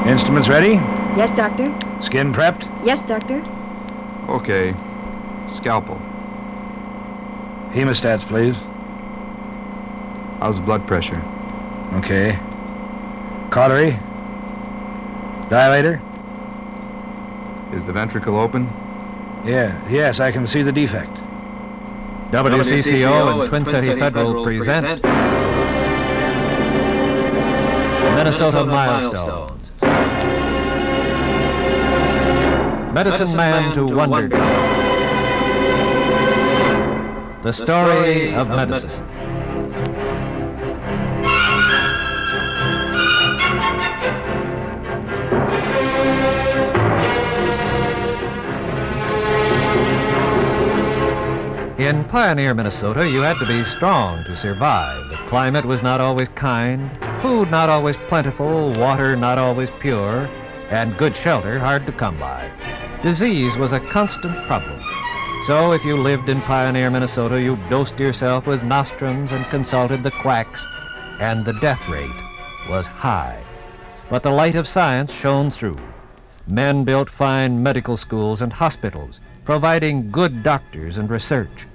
Instruments ready? Yes, Doctor. Skin prepped? Yes, Doctor. Okay. Scalpel. Hemostats, please. How's the blood pressure? Okay. Cautery? Dilator? Is the ventricle open? Yes, I can see the defect. WCCO and Twin City Federal present Minnesota Milestones. Medicine Man to Wonder. The story of medicine. In Pioneer, Minnesota, you had to be strong to survive. The climate was not always kind, food not always plentiful, water not always pure, and good shelter hard to come by. Disease was a constant problem. So if you lived in Pioneer, Minnesota, you dosed yourself with nostrums and consulted the quacks, and the death rate was high. But the light of science shone through. Men built fine medical schools and hospitals, providing good doctors and research.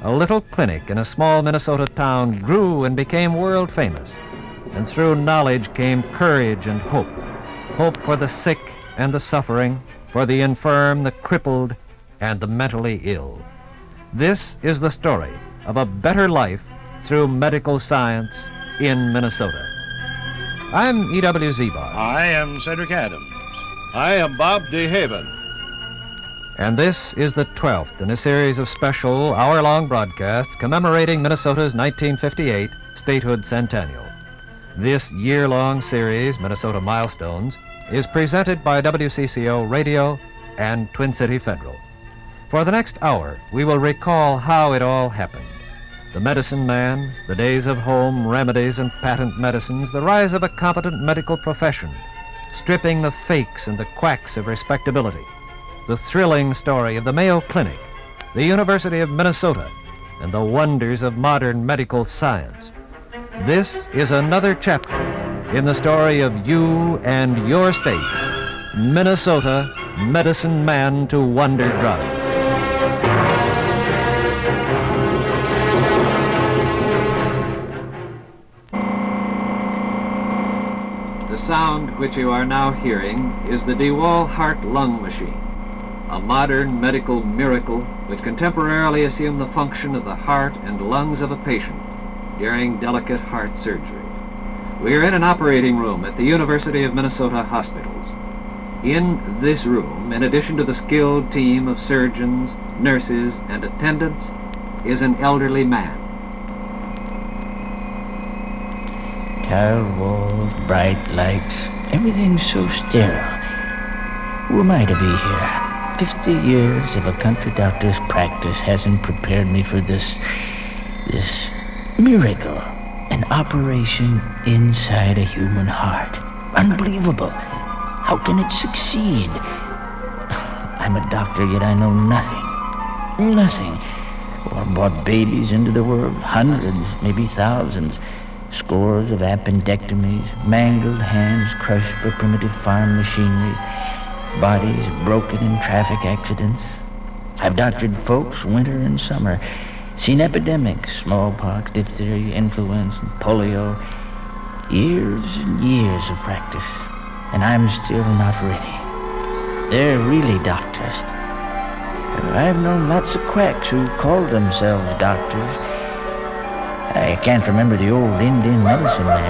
A little clinic in a small Minnesota town grew and became world famous. And through knowledge came courage and hope. Hope for the sick and the suffering, for the infirm, the crippled, and the mentally ill. This is the story of a better life through medical science in Minnesota. I'm E.W. Ziebarth. I am Cedric Adams. I am Bob DeHaven. And this is the 12th in a series of special hour-long broadcasts commemorating Minnesota's 1958 Statehood Centennial. This year-long series, Minnesota Milestones, is presented by WCCO Radio and Twin City Federal. For the next hour, we will recall how it all happened. The medicine man, the days of home remedies and patent medicines, the rise of a competent medical profession, stripping the fakes and the quacks of respectability, the thrilling story of the Mayo Clinic, the University of Minnesota, and the wonders of modern medical science. This is another chapter in the story of you and your state, Minnesota, medicine man to wonder drug. The sound which you are now hearing is the DeWalt heart-lung machine, a modern medical miracle which can temporarily assume the function of the heart and lungs of a patient during delicate heart surgery. We are in an operating room at the University of Minnesota hospitals. In this room, in addition to the skilled team of surgeons, nurses, and attendants, is an elderly man. Tiled walls, bright lights, everything so sterile. Who am I to be here? 50 years of a country doctor's practice hasn't prepared me for this miracle. An operation inside a human heart. Unbelievable. How can it succeed? I'm a doctor, yet I know nothing. Nothing. Or brought babies into the world, hundreds, maybe thousands. Scores of appendectomies, mangled hands crushed by primitive farm machinery, bodies broken in traffic accidents. I've doctored folks winter and summer, seen epidemics, smallpox, diphtheria, influenza, and polio. Years and years of practice, and I'm still not ready. They're really doctors. I've known lots of quacks who called themselves doctors. I can't remember the old Indian medicine man,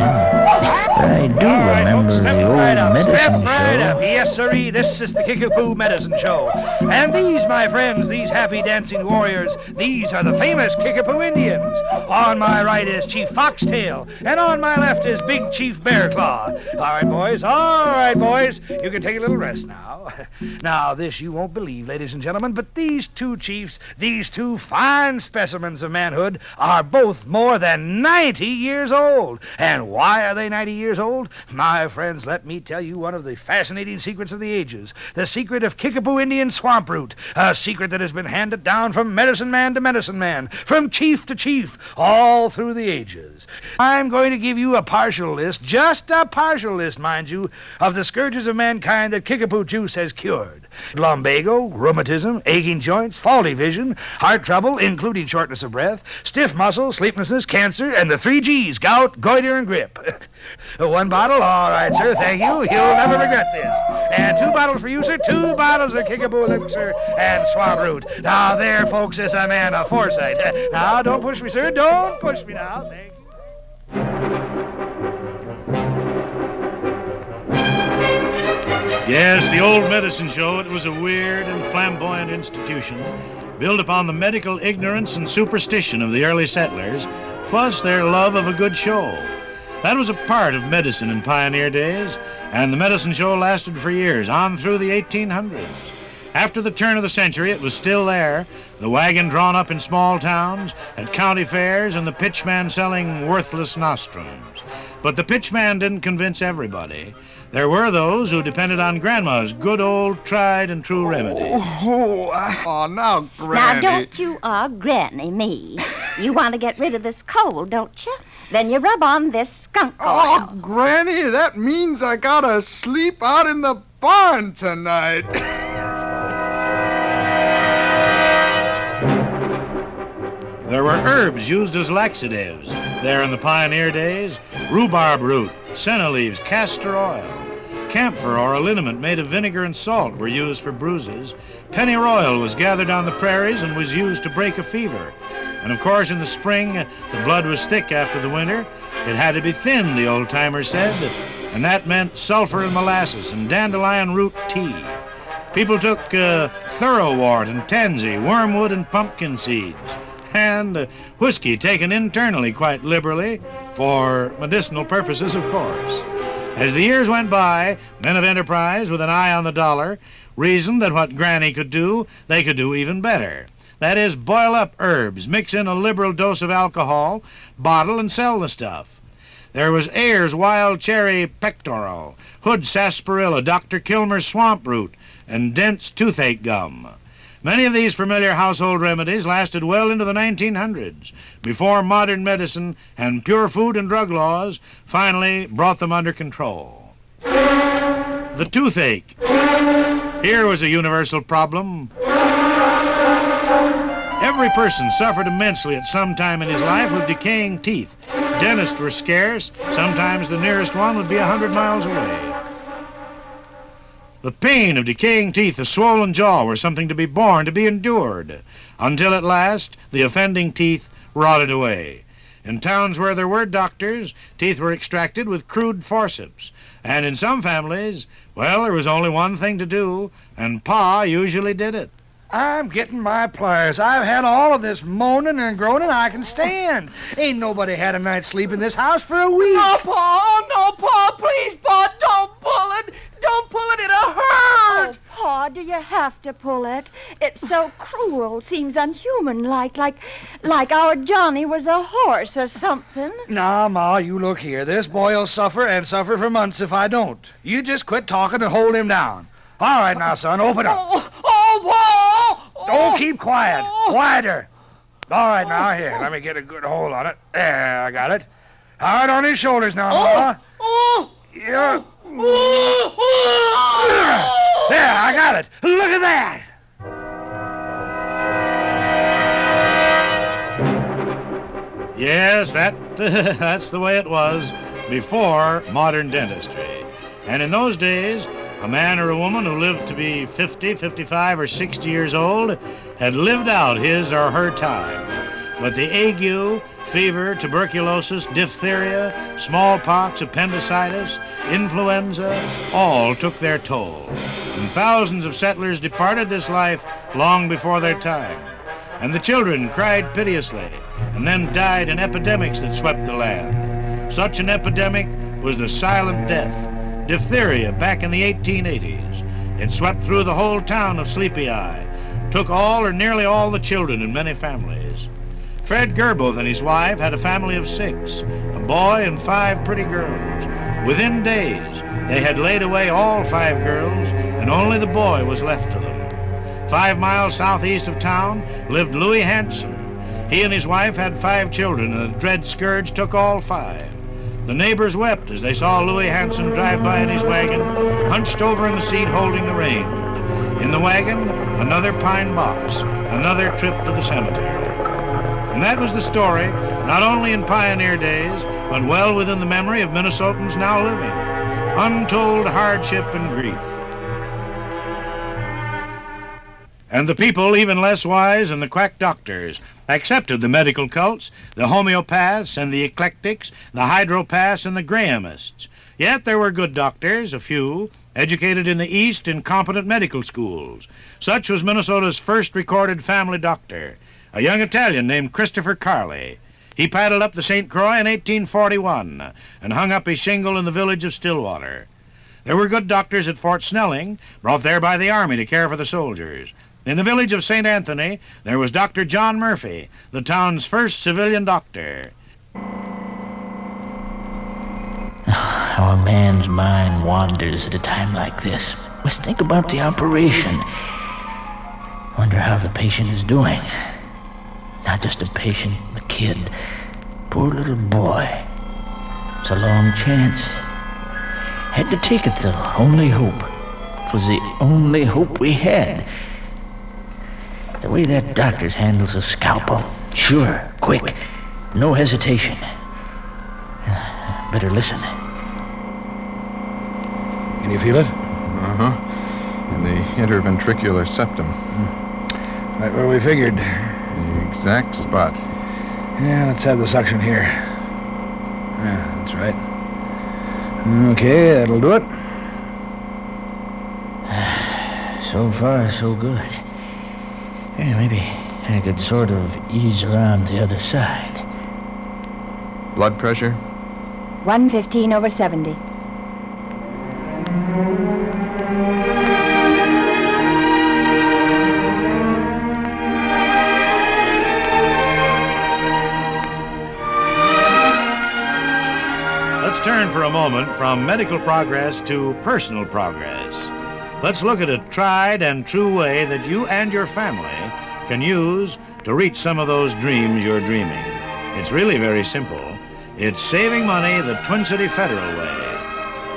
but I do remember the old medicine show. Yes, sirree, this is the Kickapoo Medicine Show. And these, my friends, these happy dancing warriors, these are the famous Kickapoo Indians. On my right is Chief Foxtail, and on my left is Big Chief Bearclaw. All right, boys, you can take a little rest now. Now, this you won't believe, ladies and gentlemen, but these two chiefs, these two fine specimens of manhood, are both more than 90 years old. And why are they 90 years years old? My friends, let me tell you one of the fascinating secrets of the ages. The secret of Kickapoo Indian swamp root. A secret that has been handed down from medicine man to medicine man, from chief to chief, all through the ages. I'm going to give you a partial list, just a partial list, mind you, of the scourges of mankind that Kickapoo juice has cured. Lumbago, rheumatism, aching joints, faulty vision, heart trouble, including shortness of breath, stiff muscles, sleeplessness, cancer, and the 3 G's, gout, goiter, and grip. 1 bottle? All right, sir, thank you. You'll never regret this. And 2 bottles for you, sir. 2 bottles of Kickapoo elixir and swamp root. Now, there, folks, is a man of foresight. Now, don't push me, sir. Don't push me now. Thank you. Yes, the old medicine show, it was a weird and flamboyant institution built upon the medical ignorance and superstition of the early settlers, plus their love of a good show. That was a part of medicine in pioneer days, and the medicine show lasted for years, on through the 1800s. After the turn of the century, it was still there, the wagon drawn up in small towns, at county fairs, and the pitchman selling worthless nostrums. But the pitchman didn't convince everybody. There were those who depended on Grandma's good old tried and true remedies. Now, Granny. Now, don't you granny me. You want to get rid of this cold, don't you? Then you rub on this skunk oil. Oh, Granny, that means I gotta sleep out in the barn tonight. There were herbs used as laxatives. There in the pioneer days, rhubarb root, senna leaves, castor oil. Camphor or a liniment made of vinegar and salt were used for bruises. Pennyroyal was gathered on the prairies and was used to break a fever. And of course, in the spring, the blood was thick after the winter. It had to be thin, the old-timers said, and that meant sulfur and molasses and dandelion root tea. People took thoroughwort and tansy, wormwood and pumpkin seeds, and whiskey taken internally quite liberally for medicinal purposes, of course. As the years went by, men of enterprise with an eye on the dollar reasoned that what Granny could do, they could do even better. That is, boil up herbs, mix in a liberal dose of alcohol, bottle and sell the stuff. There was Ayer's wild cherry pectoral, Hood's sarsaparilla, Dr. Kilmer's swamp root, and Dent's toothache gum. Many of these familiar household remedies lasted well into the 1900s, before modern medicine and pure food and drug laws finally brought them under control. The toothache. Here was a universal problem. Every person suffered immensely at some time in his life with decaying teeth. Dentists were scarce. Sometimes the nearest one would be 100 miles away. The pain of decaying teeth, a swollen jaw, were something to be borne, to be endured, until at last the offending teeth rotted away. In towns where there were doctors, teeth were extracted with crude forceps. And in some families, well, there was only one thing to do, and Pa usually did it. I'm getting my pliers. I've had all of this moaning and groaning I can stand. Ain't nobody had a night's sleep in this house for a week. No, Pa, please, Pa, don't pull it. Don't pull it, it'll hurt. Oh, Pa, do you have to pull it? It's so cruel, seems unhuman, like our Johnny was a horse or something. Now, Ma, you look here. This boy'll suffer and suffer for months if I don't. You just quit talking and hold him down. All right, now, son, open up. Pa! Don't keep quiet. Quieter. All right, now, here, let me get a good hold on it. There, I got it. Hard on his shoulders now, Ma. Yeah. There, I got it. Look at that. Yes, that's the way it was before modern dentistry. And in those days, a man or a woman who lived to be 50, 55, or 60 years old had lived out his or her time. But the ague, fever, tuberculosis, diphtheria, smallpox, appendicitis, influenza, all took their toll. And thousands of settlers departed this life long before their time. And the children cried piteously, and then died in epidemics that swept the land. Such an epidemic was the silent death, diphtheria, back in the 1880s. It swept through the whole town of Sleepy Eye, took all or nearly all the children in many families. Fred Gerboth and his wife had a family of 6, a boy and 5 pretty girls. Within days, they had laid away all 5 girls, and only the boy was left to them. 5 miles southeast of town lived Louis Hansen. He and his wife had 5 children, and the dread scourge took all 5. The neighbors wept as they saw Louis Hansen drive by in his wagon, hunched over in the seat holding the reins. In the wagon, another pine box, another trip to the cemetery. And that was the story, not only in pioneer days, but well within the memory of Minnesotans now living. Untold hardship and grief. And the people, even less wise than the quack doctors, accepted the medical cults, the homeopaths and the eclectics, the hydropaths and the Grahamists. Yet there were good doctors, a few, educated in the East in competent medical schools. Such was Minnesota's first recorded family doctor, a young Italian named Christopher Carley. He paddled up the St. Croix in 1841 and hung up his shingle in the village of Stillwater. There were good doctors at Fort Snelling, brought there by the Army to care for the soldiers. In the village of St. Anthony, there was Dr. John Murphy, the town's first civilian doctor. How a man's mind wanders at a time like this. Let's think about the operation. Wonder how the patient is doing. Not just a patient, a kid. Poor little boy. It's a long chance. Had to take it, though. Only hope. It was the only hope we had. The way that doctor handles a scalpel. Sure, quick. No hesitation. Better listen. Can you feel it? Uh-huh. In the interventricular septum. Right where we figured. The exact spot. Yeah, let's have the suction here. Yeah, that's right. Okay, that'll do it. So far, so good. Yeah, maybe I could sort of ease around the other side. Blood pressure? 115/70. Let's turn for a moment from medical progress to personal progress. Let's look at a tried and true way that you and your family can use to reach some of those dreams you're dreaming. It's really very simple. It's saving money the Twin City Federal way.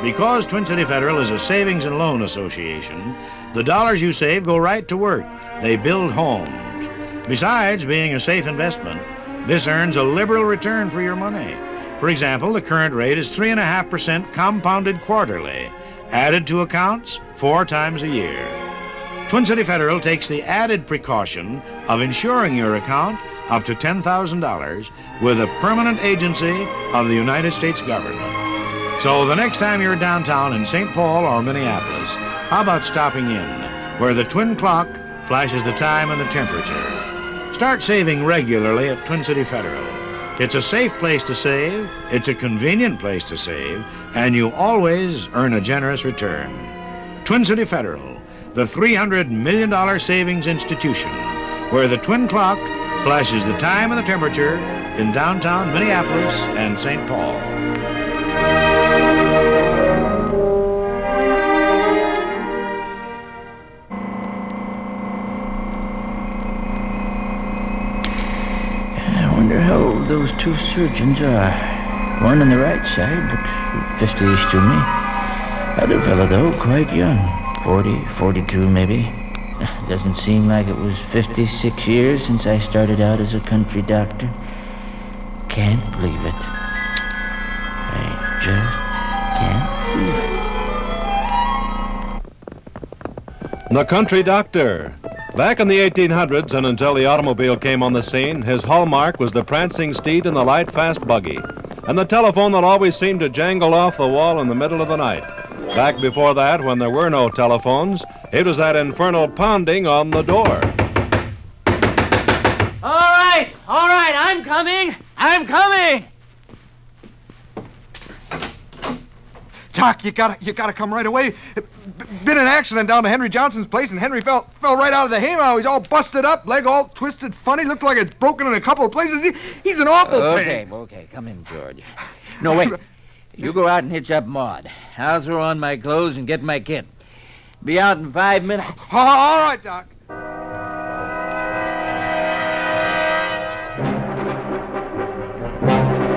Because Twin City Federal is a savings and loan association, the dollars you save go right to work. They build homes. Besides being a safe investment, this earns a liberal return for your money. For example, the current rate is 3.5% compounded quarterly, added to accounts 4 times a year. Twin City Federal takes the added precaution of insuring your account up to $10,000 with a permanent agency of the United States government. So the next time you're downtown in St. Paul or Minneapolis, how about stopping in, where the twin clock flashes the time and the temperature? Start saving regularly at Twin City Federal. It's a safe place to save, it's a convenient place to save, and you always earn a generous return. Twin City Federal, the $300 million savings institution, where the twin clock flashes the time and the temperature in downtown Minneapolis and St. Paul. I wonder how old those 2 surgeons are. One on the right side looks 50-ish to me. Other fellow, though, quite young. 40, 42 maybe. Doesn't seem like it was 56 years since I started out as a country doctor. Can't believe it. I just can't believe it. The country doctor. Back in the 1800s and until the automobile came on the scene, his hallmark was the prancing steed and the light, fast buggy, and the telephone that always seemed to jangle off the wall in the middle of the night. Back before that, when there were no telephones, it was that infernal pounding on the door. All right, I'm coming. Doc, you gotta come right away. Been an accident down to Henry Johnson's place, and Henry fell right out of the haymow. He's all busted up, leg all twisted funny, looked like it's broken in a couple of places. He's an awful pain. Okay, come in, George. No, wait. You go out and hitch up Maud. I'll throw on my clothes and get my kit. Be out in 5 minutes. All right, Doc.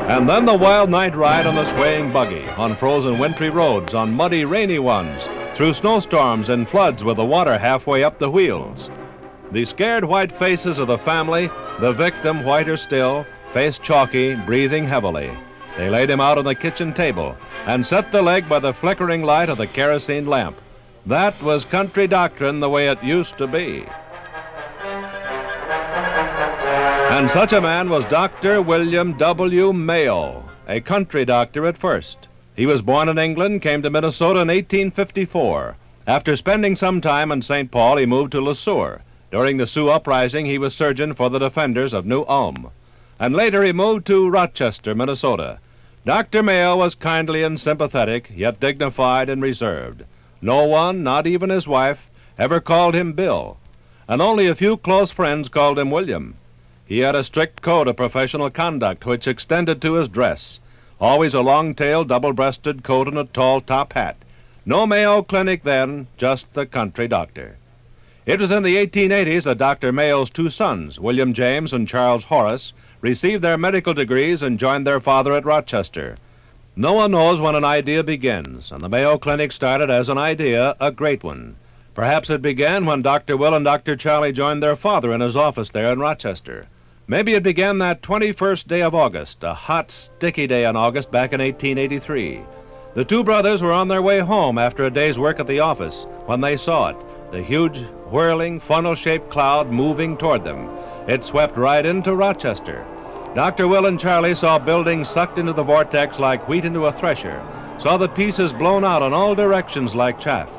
And then the wild night ride on the swaying buggy, on frozen wintry roads, on muddy rainy ones, through snowstorms and floods with the water halfway up the wheels. The scared white faces of the family, the victim whiter still, face chalky, breathing heavily. They laid him out on the kitchen table and set the leg by the flickering light of the kerosene lamp. That was country doctrine the way it used to be. And such a man was Dr. William W. Mayo, a country doctor at first. He was born in England, came to Minnesota in 1854. After spending some time in St. Paul, he moved to Le Sueur. During the Sioux Uprising, he was surgeon for the defenders of New Ulm. And later he moved to Rochester, Minnesota. Dr. Mayo was kindly and sympathetic, yet dignified and reserved. No one, not even his wife, ever called him Bill, and only a few close friends called him William. He had a strict code of professional conduct which extended to his dress. Always a long-tailed, double-breasted coat and a tall top hat. No Mayo Clinic then, just the country doctor. It was in the 1880s that Dr. Mayo's two sons, William James and Charles Horace, received their medical degrees and joined their father at Rochester. No one knows when an idea begins, and the Mayo Clinic started as an idea, a great one. Perhaps it began when Dr. Will and Dr. Charlie joined their father in his office there in Rochester. Maybe it began that 21st day of August, a hot, sticky day in August back in 1883. The two brothers were on their way home after a day's work at the office when they saw it, the huge, whirling, funnel-shaped cloud moving toward them. It swept right into Rochester. Dr. Will and Charlie saw buildings sucked into the vortex like wheat into a thresher, saw the pieces blown out in all directions like chaff.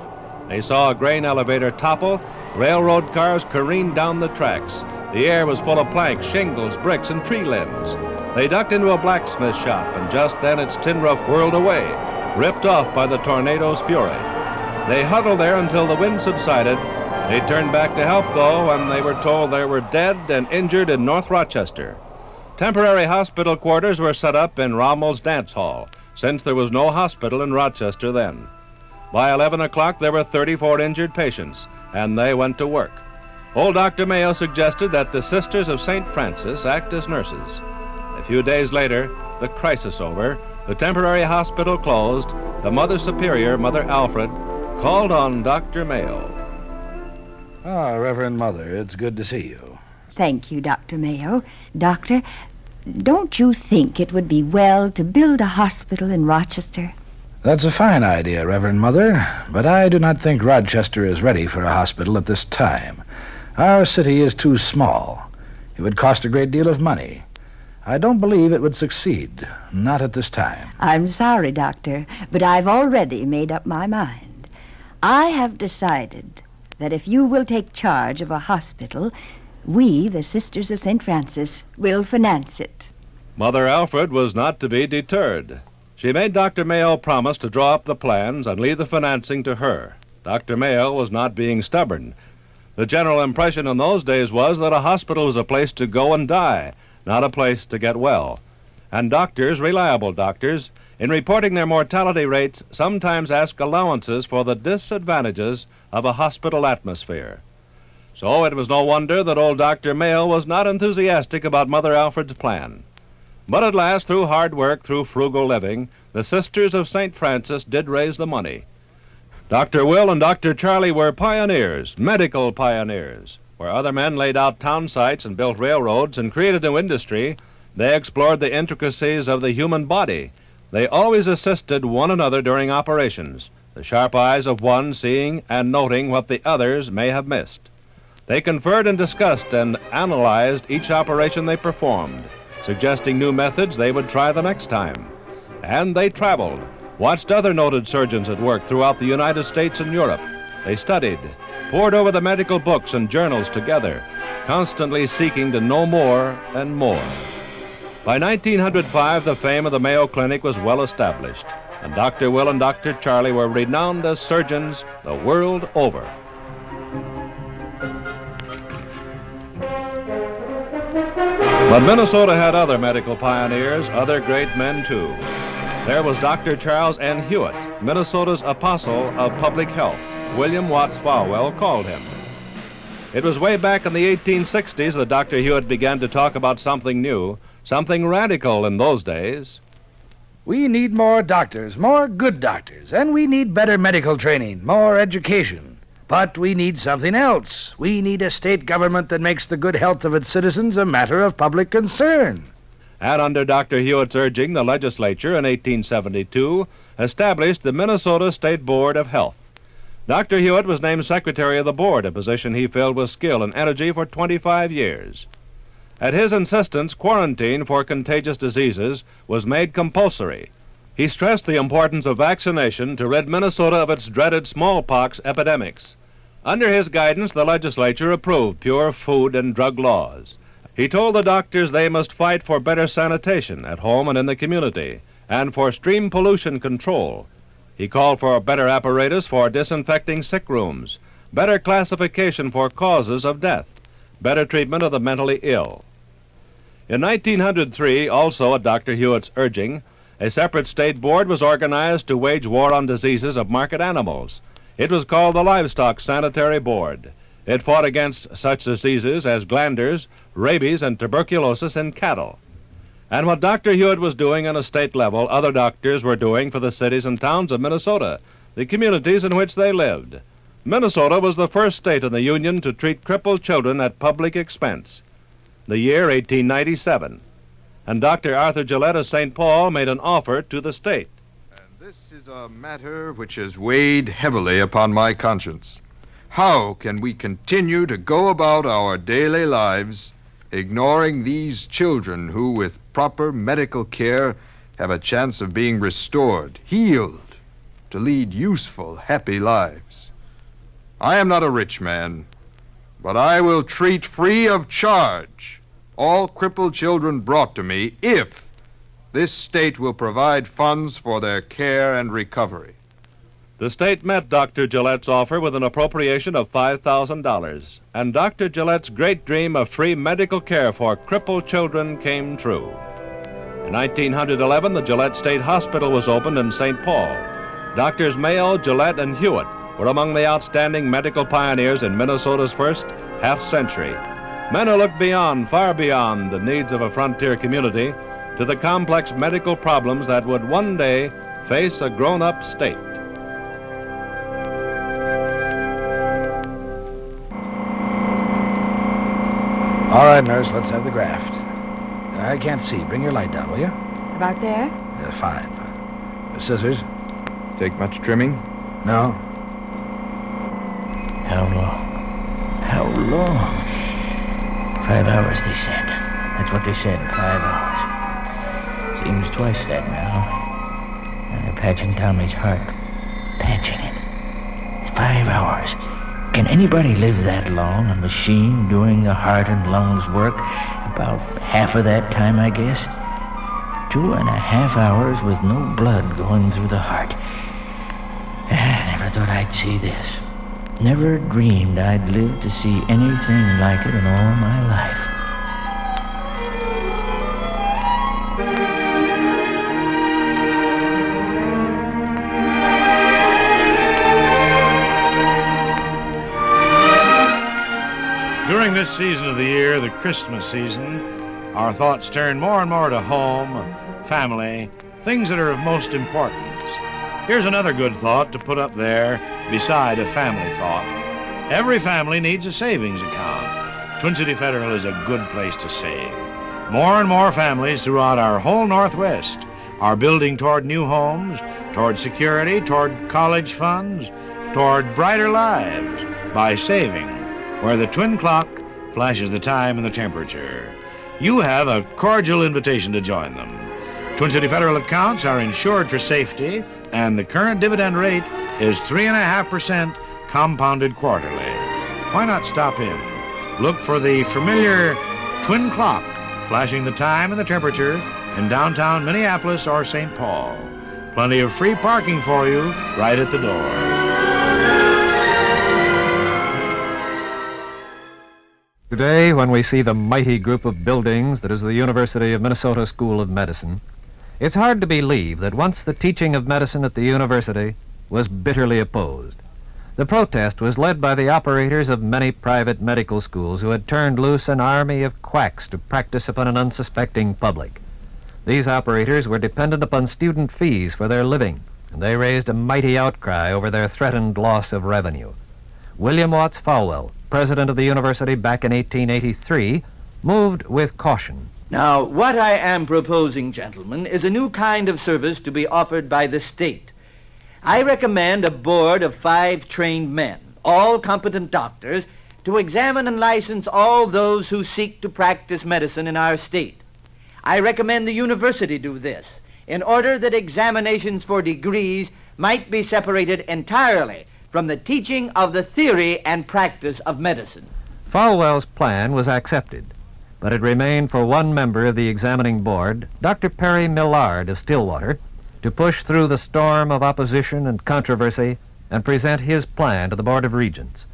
They saw a grain elevator topple, railroad cars careened down the tracks. The air was full of planks, shingles, bricks, and tree limbs. They ducked into a blacksmith shop, and just then its tin roof whirled away, ripped off by the tornado's fury. They huddled there until the wind subsided. They turned back to help, though, when they were told they were dead and injured in North Rochester. Temporary hospital quarters were set up in Rommel's Dance Hall, since there was no hospital in Rochester then. By 11 o'clock, there were 34 injured patients, and they went to work. Old Dr. Mayo suggested that the Sisters of St. Francis act as nurses. A few days later, the crisis over, the temporary hospital closed, the Mother Superior, Mother Alfred, called on Dr. Mayo. Ah, Reverend Mother, it's good to see you. Thank you, Dr. Mayo. Doctor, don't you think it would be well to build a hospital in Rochester? That's a fine idea, Reverend Mother, but I do not think Rochester is ready for a hospital at this time. Our city is too small. It would cost a great deal of money. I don't believe it would succeed, not at this time. I'm sorry, Doctor, but I've already made up my mind. I have decided that if you will take charge of a hospital, we, the Sisters of St. Francis, will finance it. Mother Alfred was not to be deterred. She made Dr. Mayo promise to draw up the plans and leave the financing to her. Dr. Mayo was not being stubborn. The general impression in those days was that a hospital was a place to go and die, not a place to get well. And doctors, reliable doctors, in reporting their mortality rates, sometimes ask allowances for the disadvantages of a hospital atmosphere. So it was no wonder that old Dr. Mayo was not enthusiastic about Mother Alfred's plan. But at last, through hard work, through frugal living, the Sisters of St. Francis did raise the money. Dr. Will and Dr. Charlie were pioneers, medical pioneers. Where other men laid out town sites and built railroads and created new industry, they explored the intricacies of the human body. They always assisted one another during operations, the sharp eyes of one seeing and noting what the others may have missed. They conferred and discussed and analyzed each operation they performed, suggesting new methods they would try the next time. And they traveled, watched other noted surgeons at work throughout the United States and Europe. They studied, pored over the medical books and journals together, constantly seeking to know more and more. By 1905, the fame of the Mayo Clinic was well established, and Dr. Will and Dr. Charlie were renowned as surgeons the world over. But Minnesota had other medical pioneers, other great men too. there was Dr. Charles N. Hewitt, Minnesota's apostle of public health. William Watts Falwell called him. It was way back in the 1860s that Dr. Hewitt began to talk about something new, something radical in those days. We need more doctors, more good doctors, and we need better medical training, more education. But we need something else. We need a state government that makes the good health of its citizens a matter of public concern. And under Dr. Hewitt's urging, the legislature in 1872 established the Minnesota State Board of Health. Dr. Hewitt was named secretary of the board, a position he filled with skill and energy for 25 years. At his insistence, quarantine for contagious diseases was made compulsory. He stressed the importance of vaccination to rid Minnesota of its dreaded smallpox epidemics. Under his guidance, the legislature approved pure food and drug laws. He told the doctors they must fight for better sanitation at home and in the community, and for stream pollution control. He called for better apparatus for disinfecting sick rooms, better classification for causes of death, better treatment of the mentally ill. In 1903, also at Dr. Hewitt's urging, a separate state board was organized to wage war on diseases of market animals. It was called the Livestock Sanitary Board. It fought against such diseases as glanders, rabies, and tuberculosis in cattle. And what Dr. Hewitt was doing on a state level, other doctors were doing for the cities and towns of Minnesota, the communities in which they lived. Minnesota was the first state in the Union to treat crippled children at public expense. The year 1897. And Dr. Arthur Gillette of St. Paul made an offer to the state. And this is a matter which has weighed heavily upon my conscience. How can we continue to go about our daily lives ignoring these children who, with proper medical care, have a chance of being restored, healed, to lead useful, happy lives? I am not a rich man, but I will treat free of charge all crippled children brought to me if this state will provide funds for their care and recovery. The state met Dr. Gillette's offer with an appropriation of $5,000, and Dr. Gillette's great dream of free medical care for crippled children came true. In 1911, the Gillette State Hospital was opened in St. Paul. Doctors Mayo, Gillette, and Hewitt were among the outstanding medical pioneers in Minnesota's first half-century. Men who looked beyond, far beyond, the needs of a frontier community to the complex medical problems that would one day face a grown-up state. All right, nurse, let's have the graft. I can't see. Bring your light down, will you? About there? Yeah, fine. Scissors? Take much trimming? No. How long? How long? 5 hours, they said. That's what they said, 5 hours. Seems twice that now. And they're patching Tommy's heart. Patching it. It's 5 hours. Can anybody live that long? A machine doing the heart and lungs work? About half of that time, I guess. 2.5 hours with no blood going through the heart. I never thought I'd see this. Never dreamed I'd live to see anything like it in all my life. During this season of the year, the Christmas season, our thoughts turn more and more to home, family, things that are of most importance. Here's another good thought to put up there beside a family thought. Every family needs a savings account. Twin City Federal is a good place to save. More and more families throughout our whole Northwest are building toward new homes, toward security, toward college funds, toward brighter lives by saving, where the twin clock flashes the time and the temperature. You have a cordial invitation to join them. Twin City Federal accounts are insured for safety, and the current dividend rate is 3.5% compounded quarterly. Why not stop in? Look for the familiar twin clock flashing the time and the temperature in downtown Minneapolis or St. Paul. Plenty of free parking for you right at the door. Today, when we see the mighty group of buildings that is the University of Minnesota School of Medicine, It's hard to believe that once the teaching of medicine at the university was bitterly opposed. The protest was led by the operators of many private medical schools who had turned loose an army of quacks to practice upon an unsuspecting public. These operators were dependent upon student fees for their living, and they raised a mighty outcry over their threatened loss of revenue. William Watts Falwell, president of the university back in 1883, moved with caution. Now, what I am proposing, gentlemen, is a new kind of service to be offered by the state. I recommend a board of 5 trained men, all competent doctors, to examine and license all those who seek to practice medicine in our state. I recommend the university do this, in order that examinations for degrees might be separated entirely from the teaching of the theory and practice of medicine. Falwell's plan was accepted, but it remained for one member of the examining board, Dr. Perry Millard of Stillwater, to push through the storm of opposition and controversy and present his plan to the Board of Regents.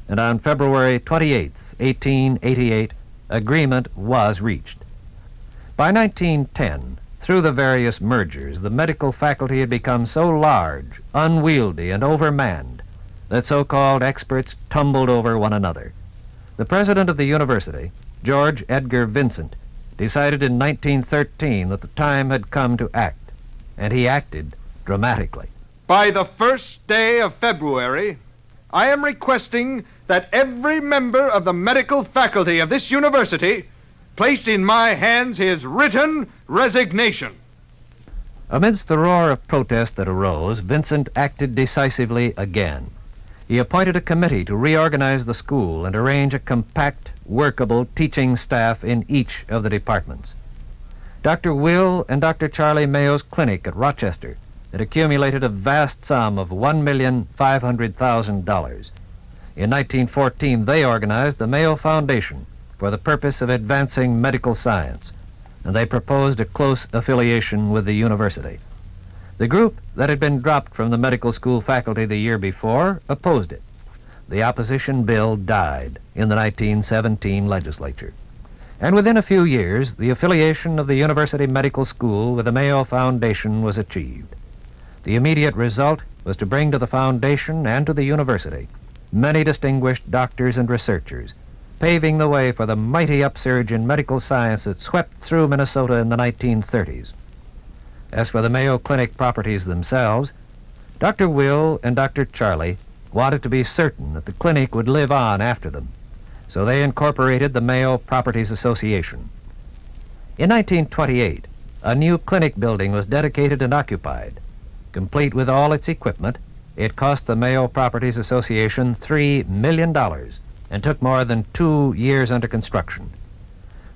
And on February 28, 1888, agreement was reached. By 1910, through the various mergers, the medical faculty had become so large, unwieldy, and overmanned that so-called experts tumbled over one another. The president of the university, George Edgar Vincent, decided in 1913 that the time had come to act, and he acted dramatically. By the first day of February, I am requesting that every member of the medical faculty of this university place in my hands his written resignation. Amidst the roar of protest that arose, Vincent acted decisively again. He appointed a committee to reorganize the school and arrange a compact, workable teaching staff in each of the departments. Dr. Will and Dr. Charlie Mayo's clinic at Rochester had accumulated a vast sum of $1,500,000. In 1914, they organized the Mayo Foundation for the purpose of advancing medical science, and they proposed a close affiliation with the university. The group that had been dropped from the medical school faculty the year before opposed it. The opposition bill died in the 1917 legislature. And within a few years, the affiliation of the University Medical School with the Mayo Foundation was achieved. The immediate result was to bring to the foundation and to the university many distinguished doctors and researchers, paving the way for the mighty upsurge in medical science that swept through Minnesota in the 1930s. As for the Mayo Clinic properties themselves, Dr. Will and Dr. Charlie wanted to be certain that the clinic would live on after them, so they incorporated the Mayo Properties Association. In 1928, a new clinic building was dedicated and occupied. Complete with all its equipment, it cost the Mayo Properties Association $3 million and took more than 2 years under construction.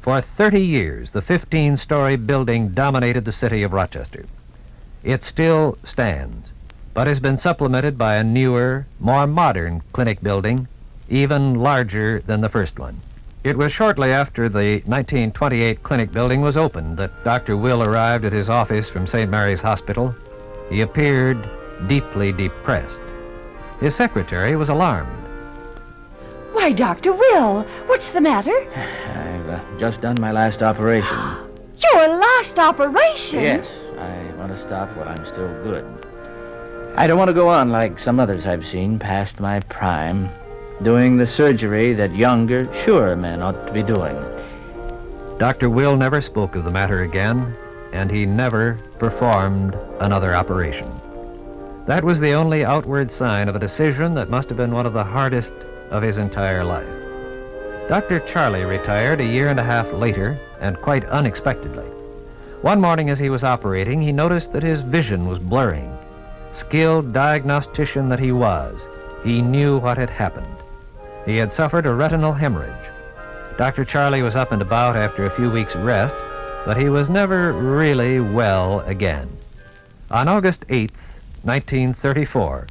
For 30 years, the 15-story building dominated the city of Rochester. It still stands, but has been supplemented by a newer, more modern clinic building, even larger than the first one. It was shortly after the 1928 clinic building was opened that Dr. Will arrived at his office from St. Mary's Hospital. He appeared deeply depressed. His secretary was alarmed. Why, Dr. Will, what's the matter? I've just done my last operation. Your last operation? Yes, I want to stop while I'm still good. I don't want to go on like some others I've seen past my prime, doing the surgery that younger, surer men ought to be doing. Dr. Will never spoke of the matter again, and he never performed another operation. That was the only outward sign of a decision that must have been one of the hardest of his entire life. Dr. Charlie retired a year and a half later, and quite unexpectedly. One morning as he was operating, he noticed that his vision was blurring. Skilled diagnostician that he was, he knew what had happened. He had suffered a retinal hemorrhage. Dr. Charlie was up and about after a few weeks' rest, but he was never really well again. On August 8th, 1934,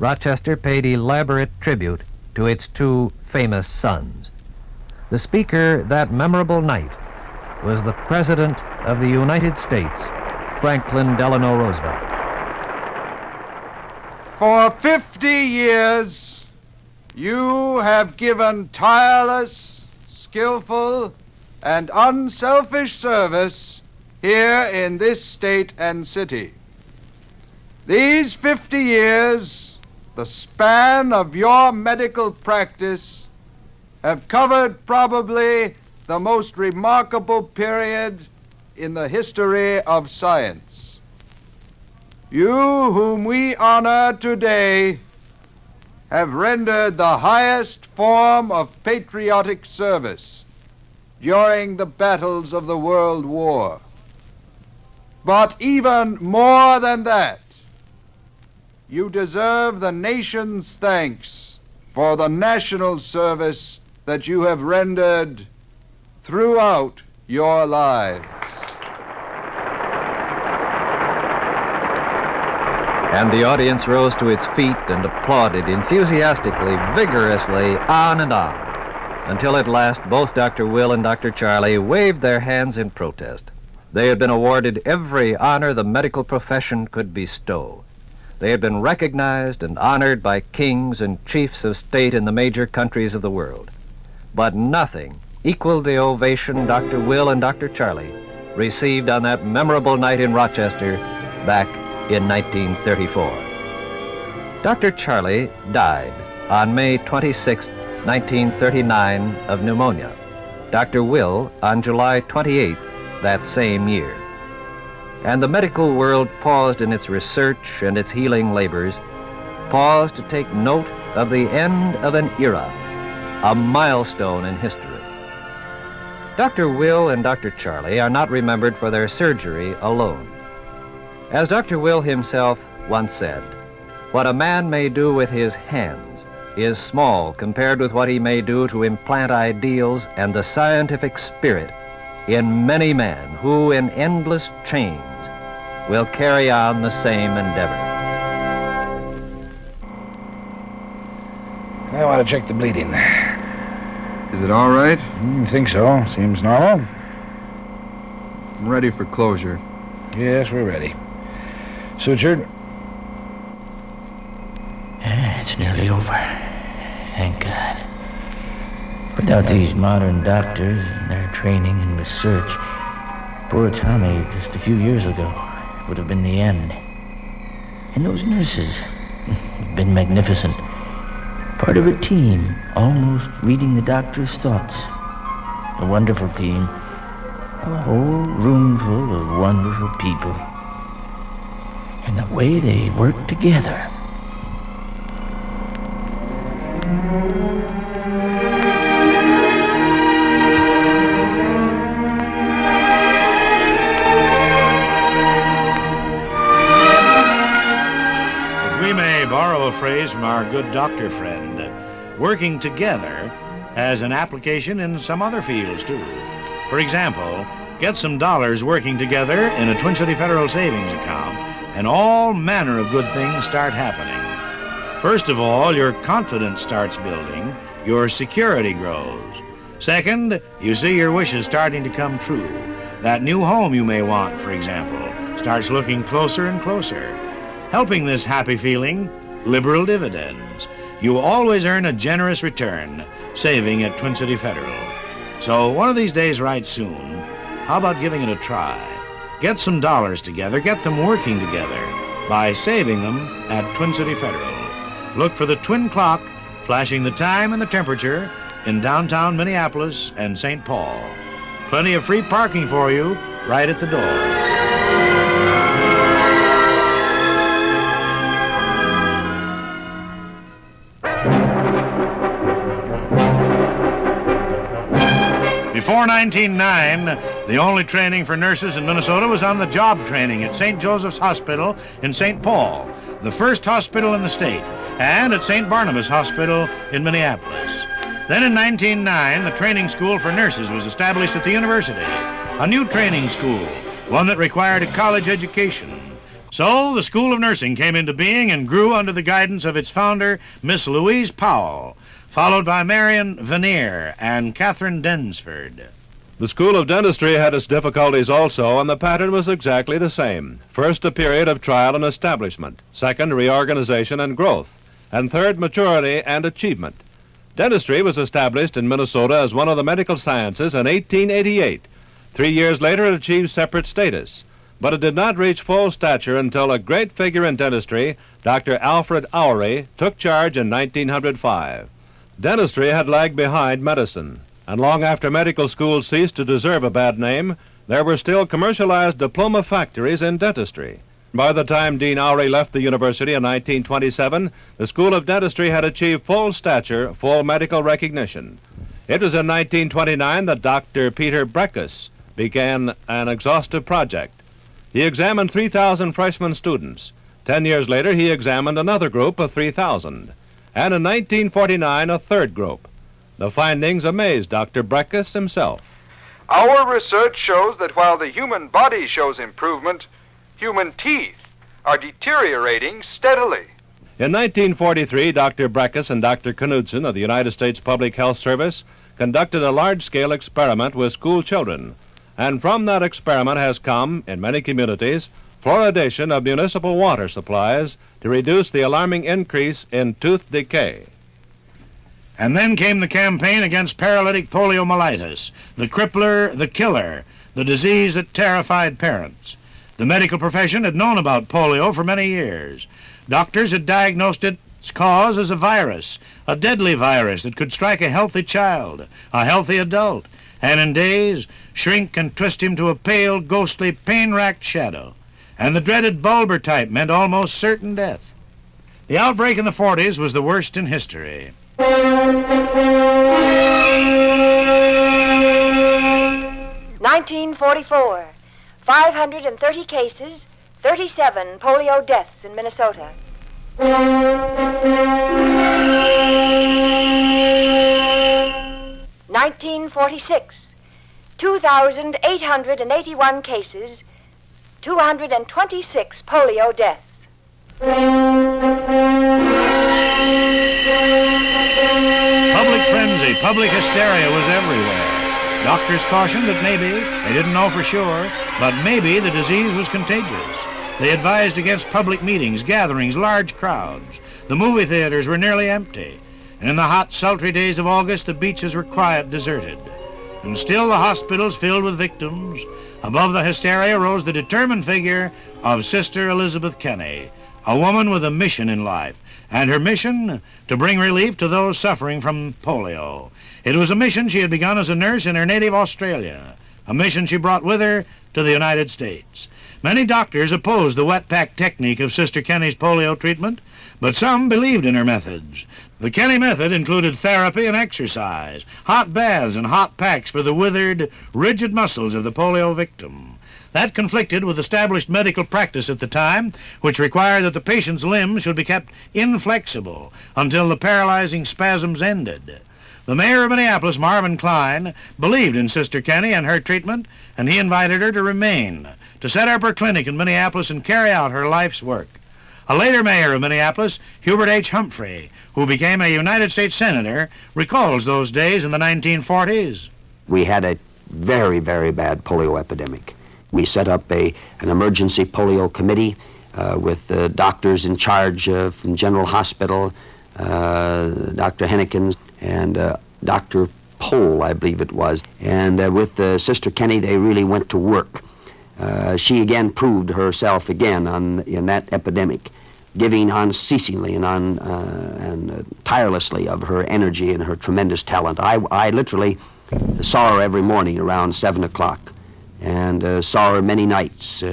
Rochester paid elaborate tribute to its 2 famous sons. The speaker that memorable night was the President of the United States, Franklin Delano Roosevelt. For 50 years, you have given tireless, skillful, and unselfish service here in this state and city. These 50 years, the span of your medical practice, have covered probably the most remarkable period in the history of science. You whom we honor today have rendered the highest form of patriotic service during the battles of the World War. But even more than that, you deserve the nation's thanks for the national service that you have rendered throughout your lives. And the audience rose to its feet and applauded enthusiastically, vigorously, on and on, until at last both Dr. Will and Dr. Charlie waved their hands in protest. They had been awarded every honor the medical profession could bestow. They had been recognized and honored by kings and chiefs of state in the major countries of the world. But nothing equaled the ovation Dr. Will and Dr. Charlie received on that memorable night in Rochester back in 1934. Dr. Charlie died on May 26, 1939, of pneumonia. Dr. Will on July 28th that same year. And the medical world paused in its research and its healing labors, paused to take note of the end of an era, a milestone in history. Dr. Will and Dr. Charlie are not remembered for their surgery alone. As Dr. Will himself once said, what a man may do with his hands is small compared with what he may do to implant ideals and the scientific spirit in many men who, in endless chains, will carry on the same endeavor. I want to check the bleeding. Is it all right? Think so. Seems normal. I'm ready for closure. Yes, we're ready. Sutured? It's nearly over. Thank God. Without these modern doctors and their training and research, poor Tommy, just a few years ago, would have been the end. And those nurses have been magnificent. Part of a team, almost reading the doctor's thoughts. A wonderful team. A whole room full of wonderful people. And the way they work together. If we may borrow a phrase from our good doctor friend, working together has an application in some other fields, too. For example, get some dollars working together in a Twin City Federal savings account, and all manner of good things start happening. First of all, your confidence starts building, your security grows. Second, you see your wishes starting to come true. That new home you may want, for example, starts looking closer and closer. Helping this happy feeling, liberal dividends. You always earn a generous return, saving at Twin City Federal. So one of these days right soon, how about giving it a try? Get some dollars together, get them working together by saving them at Twin City Federal. Look for the twin clock flashing the time and the temperature in downtown Minneapolis and St. Paul. Plenty of free parking for you right at the door. Before 1909, the only training for nurses in Minnesota was on the job training at St. Joseph's Hospital in St. Paul, the first hospital in the state, and at St. Barnabas Hospital in Minneapolis. Then in 1909, the training school for nurses was established at the university, a new training school, one that required a college education. So the School of Nursing came into being and grew under the guidance of its founder, Miss Louise Powell, followed by Marion Vanier and Catherine Densford. The School of Dentistry had its difficulties also, and the pattern was exactly the same. First, a period of trial and establishment. Second, reorganization and growth. And third, maturity and achievement. Dentistry was established in Minnesota as one of the medical sciences in 1888. 3 years later, it achieved separate status. But it did not reach full stature until a great figure in dentistry, Dr. Alfred Oury, took charge in 1905. Dentistry had lagged behind medicine, and long after medical schools ceased to deserve a bad name, there were still commercialized diploma factories in dentistry. By the time Dean Oury left the university in 1927, the School of Dentistry had achieved full stature, full medical recognition. It was in 1929 that Dr. Peter Breckus began an exhaustive project. He examined 3,000 freshman students. 10 years later, he examined another group of 3,000. And in 1949, a third group. The findings amazed Dr. Breckus himself. Our research shows that while the human body shows improvement, human teeth are deteriorating steadily. In 1943, Dr. Breckus and Dr. Knudsen of the United States Public Health Service conducted a large-scale experiment with school children. And from that experiment has come, in many communities, fluoridation of municipal water supplies to reduce the alarming increase in tooth decay. And then came the campaign against paralytic poliomyelitis, the crippler, the killer, the disease that terrified parents. The medical profession had known about polio for many years. Doctors had diagnosed its cause as a virus, a deadly virus that could strike a healthy child, a healthy adult, and in days shrink and twist him to a pale, ghostly, pain-racked shadow. And the dreaded bulbar type meant almost certain death. The outbreak in the 40s was the worst in history. 1944. 530 cases, 37 polio deaths in Minnesota. 1946. 2,881 cases, 226 polio deaths. Public frenzy, public hysteria was everywhere. Doctors cautioned that maybe, they didn't know for sure, but maybe the disease was contagious. They advised against public meetings, gatherings, large crowds. The movie theaters were nearly empty. And in the hot, sultry days of August, the beaches were quiet, deserted. And still the hospitals filled with victims. Above the hysteria rose the determined figure of Sister Elizabeth Kenney, a woman with a mission in life, and her mission to bring relief to those suffering from polio. It was a mission she had begun as a nurse in her native Australia, a mission she brought with her to the United States. Many doctors opposed the wet pack technique of Sister Kenney's polio treatment, but some believed in her methods. The Kenney method included therapy and exercise, hot baths and hot packs for the withered, rigid muscles of the polio victim. That conflicted with established medical practice at the time, which required that the patient's limbs should be kept inflexible until the paralyzing spasms ended. The mayor of Minneapolis, Marvin Klein, believed in Sister Kenney and her treatment, and he invited her to remain, to set up her clinic in Minneapolis and carry out her life's work. A later mayor of Minneapolis, Hubert H. Humphrey, who became a United States Senator, recalls those days in the 1940s. We had a very, very bad polio epidemic. We set up an emergency polio committee with the doctors in charge from General Hospital, Dr. Hennekins, and Dr. Pohl, I believe it was. And with Sister Kenney, they really went to work. She again proved herself again in that epidemic, giving unceasingly and tirelessly of her energy and her tremendous talent. I literally saw her every morning around 7 o'clock and saw her many nights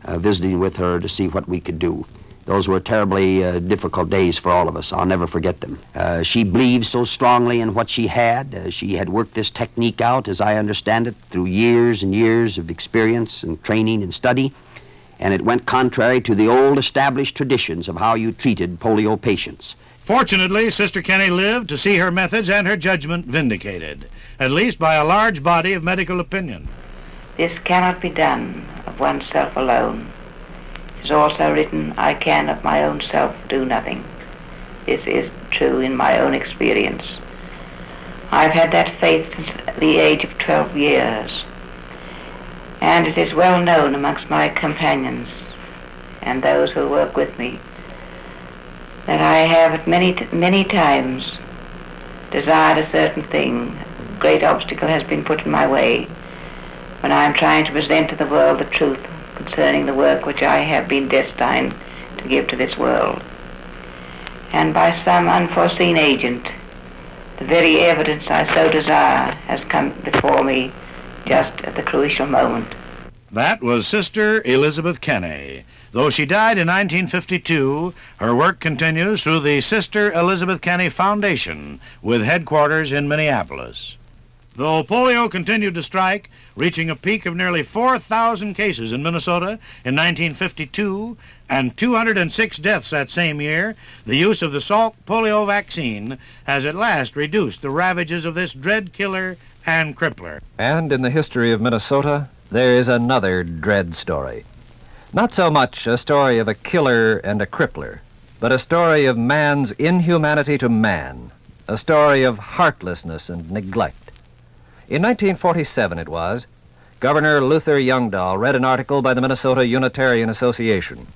visiting with her to see what we could do. Those were terribly difficult days for all of us. I'll never forget them. She believed so strongly in what she had. She had worked this technique out, as I understand it, through years and years of experience and training and study, and it went contrary to the old established traditions of how you treated polio patients. Fortunately, Sister Kenney lived to see her methods and her judgment vindicated, at least by a large body of medical opinion. This cannot be done of oneself alone. It is also written, I can of my own self do nothing. This is true in my own experience. I've had that faith since the age of 12 years, and it is well known amongst my companions and those who work with me that I have at many times desired a certain thing. A great obstacle has been put in my way, when I am trying to present to the world the truth concerning the work which I have been destined to give to this world. And by some unforeseen agent, the very evidence I so desire has come before me just at the crucial moment. That was Sister Elizabeth Kenney. Though she died in 1952, her work continues through the Sister Elizabeth Kenney Foundation, with headquarters in Minneapolis. Though polio continued to strike, reaching a peak of nearly 4,000 cases in Minnesota in 1952 and 206 deaths that same year, the use of the Salk polio vaccine has at last reduced the ravages of this dread killer and crippler. And in the history of Minnesota, there is another dread story. Not so much a story of a killer and a crippler, but a story of man's inhumanity to man, a story of heartlessness and neglect. In 1947 it was, Governor Luther Youngdahl read an article by the Minnesota Unitarian Association.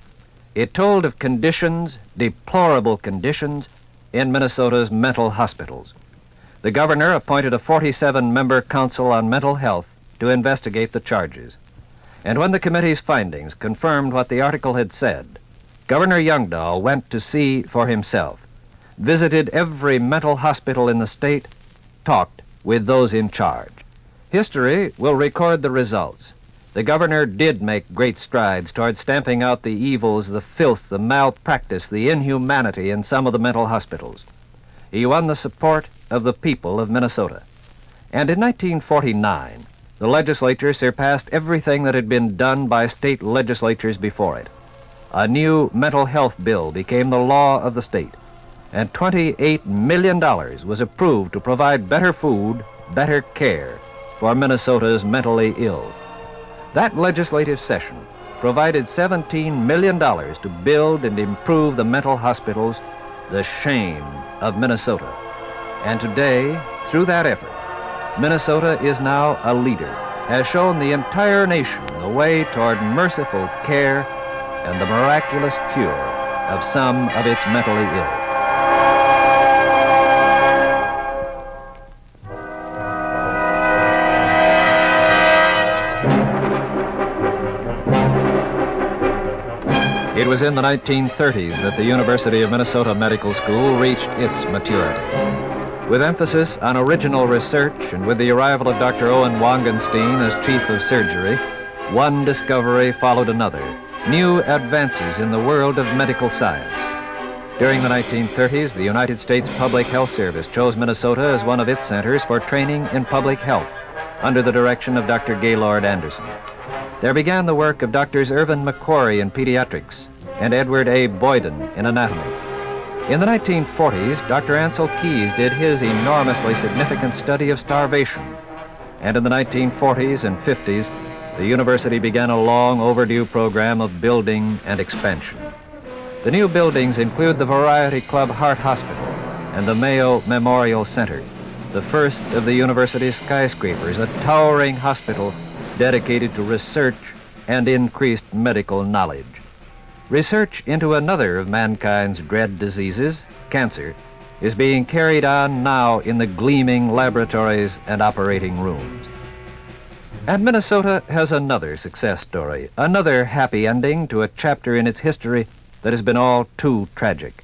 It told of conditions, deplorable conditions, in Minnesota's mental hospitals. The governor appointed a 47-member council on mental health to investigate the charges. And when the committee's findings confirmed what the article had said, Governor Youngdahl went to see for himself, visited every mental hospital in the state, talked with those in charge. History will record the results. The governor did make great strides toward stamping out the evils, the filth, the malpractice, the inhumanity in some of the mental hospitals. He won the support of the people of Minnesota. And in 1949, the legislature surpassed everything that had been done by state legislatures before it. A new mental health bill became the law of the state, and $28 million was approved to provide better food, better care for Minnesota's mentally ill. That legislative session provided $17 million to build and improve the mental hospitals, the shame of Minnesota. And today, through that effort, Minnesota is now a leader, has shown the entire nation the way toward merciful care and the miraculous cure of some of its mentally ill. It was in the 1930s that the University of Minnesota Medical School reached its maturity. With emphasis on original research and with the arrival of Dr. Owen Wangenstein as chief of surgery, one discovery followed another, new advances in the world of medical science. During the 1930s, the United States Public Health Service chose Minnesota as one of its centers for training in public health under the direction of Dr. Gaylord Anderson. There began the work of Drs. Irvin McQuarrie in pediatrics and Edward A. Boyden in anatomy. In the 1940s, Dr. Ansel Keys did his enormously significant study of starvation. And in the 1940s and 50s, the university began a long overdue program of building and expansion. The new buildings include the Variety Club Heart Hospital and the Mayo Memorial Center, the first of the university's skyscrapers, a towering hospital dedicated to research and increased medical knowledge. Research into another of mankind's dread diseases, cancer, is being carried on now in the gleaming laboratories and operating rooms. And Minnesota has another success story, another happy ending to a chapter in its history that has been all too tragic.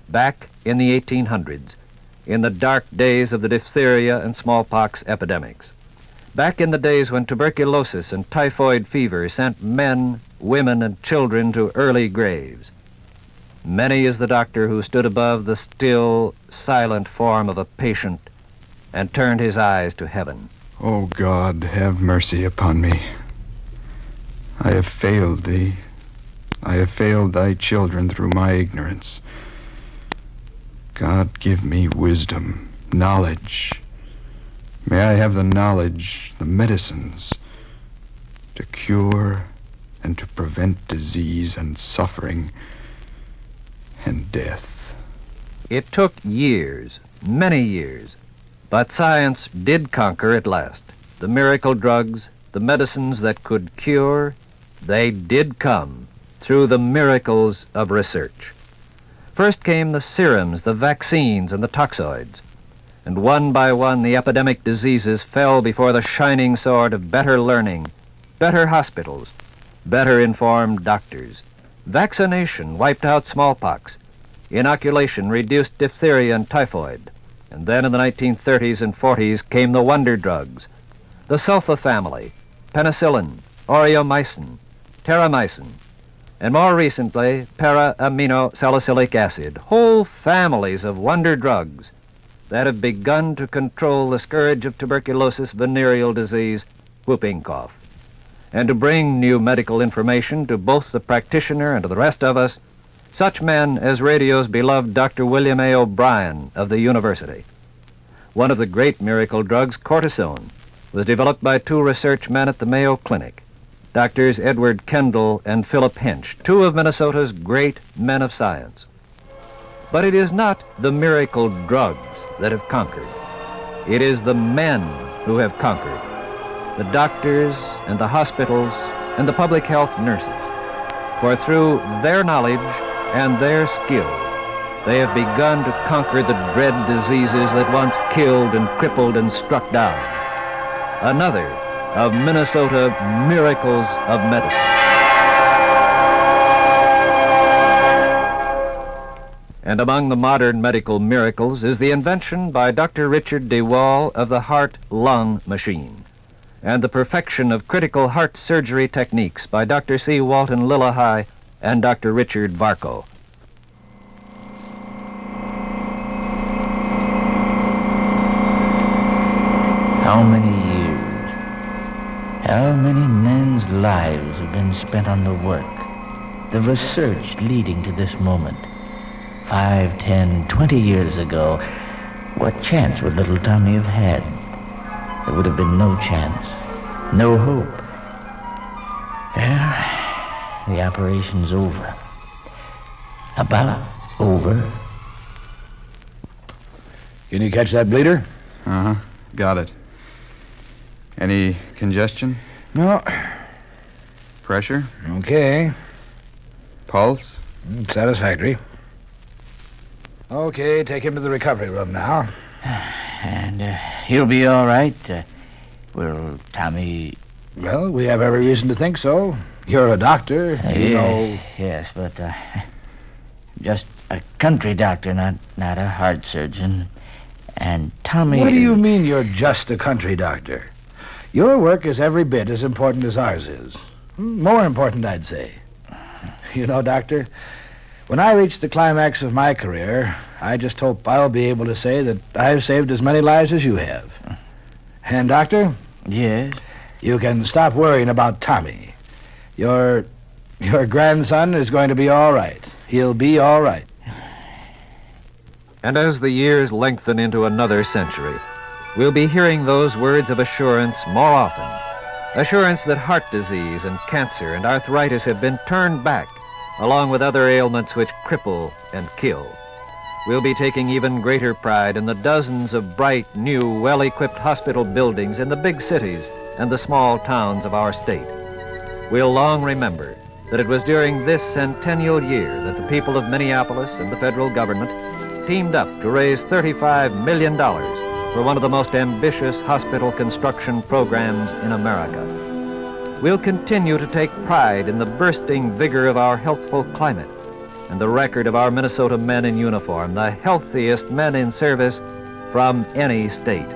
Back in the 1800s, in the dark days of the diphtheria and smallpox epidemics, back in the days when tuberculosis and typhoid fever sent men, women, and children to early graves, many is the doctor who stood above the still, silent form of a patient and turned his eyes to heaven. O God, have mercy upon me. I have failed thee. I have failed thy children through my ignorance. God, give me wisdom, knowledge. May I have the knowledge, the medicines, to cure and to prevent disease and suffering and death. It took years, many years, but science did conquer at last. The miracle drugs, the medicines that could cure, they did come through the miracles of research. First came the serums, the vaccines, and the toxoids. and one by one the epidemic diseases fell before the shining sword of better learning, better hospitals, better informed doctors. Vaccination wiped out smallpox. Inoculation reduced diphtheria and typhoid. And then in the 1930s and 40s came the wonder drugs, the sulfa family, penicillin, aureomycin, terramycin, and more recently, para-amino-salicylic acid, whole families of wonder drugs that have begun to control the scourge of tuberculosis, venereal disease, whooping cough, and to bring new medical information to both the practitioner and to the rest of us, such men as radio's beloved Dr. William A. O'Brien of the university. One of the great miracle drugs, cortisone, was developed by two research men at the Mayo Clinic, Doctors Edward Kendall and Philip Hench, two of Minnesota's great men of science. But it is not the miracle drugs that have conquered. It is the men who have conquered, the doctors and the hospitals and the public health nurses. For through their knowledge and their skill, they have begun to conquer the dread diseases that once killed and crippled and struck down. Another of Minnesota miracles of medicine. And among the modern medical miracles is the invention by Dr. Richard DeWall of the heart-lung machine, and the perfection of critical heart surgery techniques by Dr. C. Walton Lillahai and Dr. Richard Varco. How many years, how many men's lives have been spent on the work, the research leading to this moment? 5, 10, 20 years ago, what chance would little Tommy have had? There would have been no chance, no hope. Well, the operation's over. About over. Can you catch that bleeder? Uh-huh. Got it. Any congestion? No. Pressure? Okay. Pulse? Satisfactory. Okay, take him to the recovery room now. And he'll be all right. Will Tommy... Well, we have every reason to think so. You're a doctor, you know... Yes, but just a country doctor, not a heart surgeon. And Tommy... What do you mean you're just a country doctor? Your work is every bit as important as ours is. More important, I'd say. You know, Doctor, when I reach the climax of my career, I just hope I'll be able to say that I've saved as many lives as you have. And, Doctor? Yes? You can stop worrying about Tommy. Your grandson is going to be all right. He'll be all right. And as the years lengthen into another century, we'll be hearing those words of assurance more often. Assurance that heart disease and cancer and arthritis have been turned back, along with other ailments which cripple and kill. We'll be taking even greater pride in the dozens of bright, new, well-equipped hospital buildings in the big cities and the small towns of our state. We'll long remember that it was during this centennial year that the people of Minneapolis and the federal government teamed up to raise $35 million for one of the most ambitious hospital construction programs in America. We'll continue to take pride in the bursting vigor of our healthful climate and the record of our Minnesota men in uniform, the healthiest men in service from any state.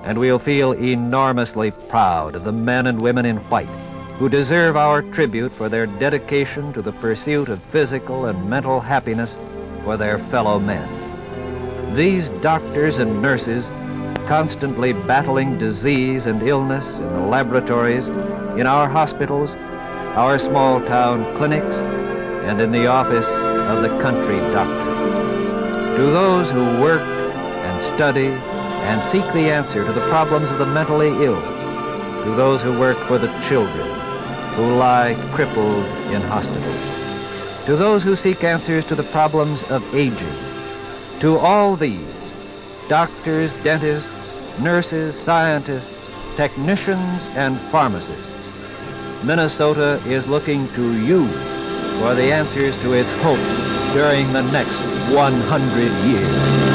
And we'll feel enormously proud of the men and women in white who deserve our tribute for their dedication to the pursuit of physical and mental happiness for their fellow men. These doctors and nurses, constantly battling disease and illness in the laboratories, in our hospitals, our small town clinics, and in the office of the country doctor. To those who work and study and seek the answer to the problems of the mentally ill, to those who work for the children who lie crippled in hospitals, to those who seek answers to the problems of aging, to all these, doctors, dentists, nurses, scientists, technicians, and pharmacists, Minnesota is looking to you for the answers to its hopes during the next 100 years.